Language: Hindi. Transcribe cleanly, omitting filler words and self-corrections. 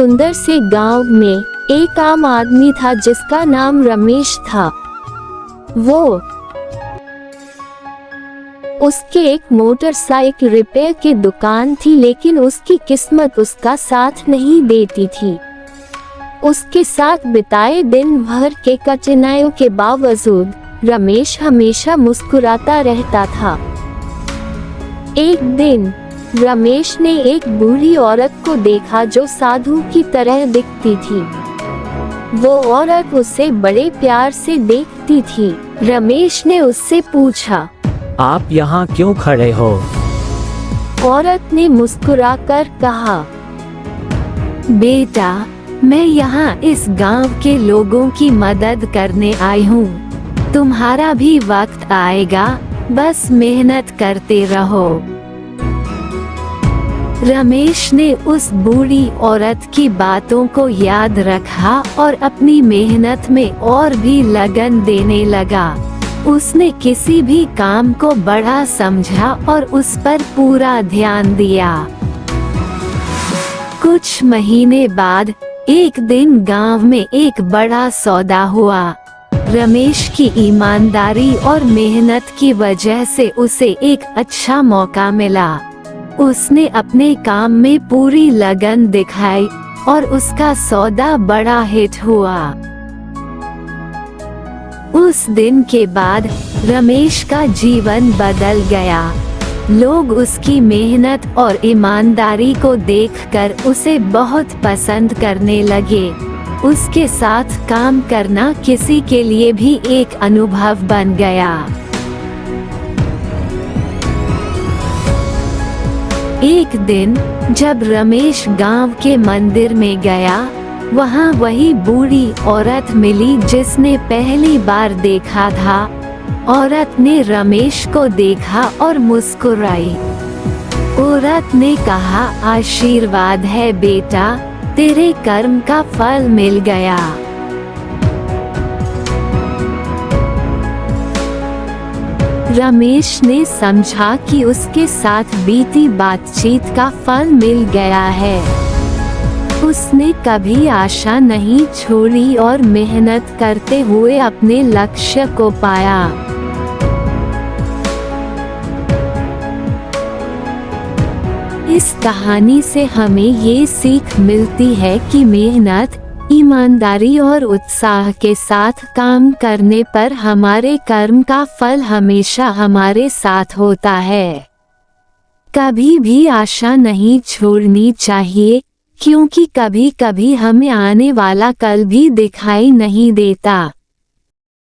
सुंदर से गांव में एक आम आदमी था जिसका नाम रमेश था। उसके एक मोटरसाइकिल रिपेयर की दुकान थी, लेकिन उसकी किस्मत उसका साथ नहीं देती थी। उसके साथ बिताए दिन भर के कठिनाइयों के बावजूद रमेश हमेशा मुस्कुराता रहता था। एक दिन रमेश ने एक बूढ़ी औरत को देखा जो साधु की तरह दिखती थी। वो औरत उसे बड़े प्यार से देखती थी। रमेश ने उससे पूछा, आप यहाँ क्यों खड़े हो? औरत ने मुस्कुराकर कहा, बेटा, मैं यहाँ इस गांव के लोगों की मदद करने आई हूँ। तुम्हारा भी वक्त आएगा, बस मेहनत करते रहो। रमेश ने उस बूढ़ी औरत की बातों को याद रखा और अपनी मेहनत में और भी लगन देने लगा। उसने किसी भी काम को बड़ा समझा और उस पर पूरा ध्यान दिया। कुछ महीने बाद एक दिन गांव में एक बड़ा सौदा हुआ। रमेश की ईमानदारी और मेहनत की वजह से उसे एक अच्छा मौका मिला। उसने अपने काम में पूरी लगन दिखाई और उसका सौदा बड़ा हिट हुआ। उस दिन के बाद रमेश का जीवन बदल गया। लोग उसकी मेहनत और ईमानदारी को देखकर उसे बहुत पसंद करने लगे। उसके साथ काम करना किसी के लिए भी एक अनुभव बन गया। एक दिन जब रमेश गांव के मंदिर में गया, वहाँ वही बूढ़ी औरत मिली जिसने पहली बार देखा था। औरत ने रमेश को देखा और मुस्कुराई। औरत ने कहा, आशीर्वाद है बेटा, तेरे कर्म का फल मिल गया। रमेश ने समझा कि उसके साथ बीती बातचीत का फल मिल गया है। उसने कभी आशा नहीं छोड़ी और मेहनत करते हुए अपने लक्ष्य को पाया। इस कहानी से हमें ये सीख मिलती है कि मेहनत, ईमानदारी और उत्साह के साथ काम करने पर हमारे कर्म का फल हमेशा हमारे साथ होता है। कभी भी आशा नहीं छोड़नी चाहिए, क्योंकि कभी कभी हमें आने वाला कल भी दिखाई नहीं देता।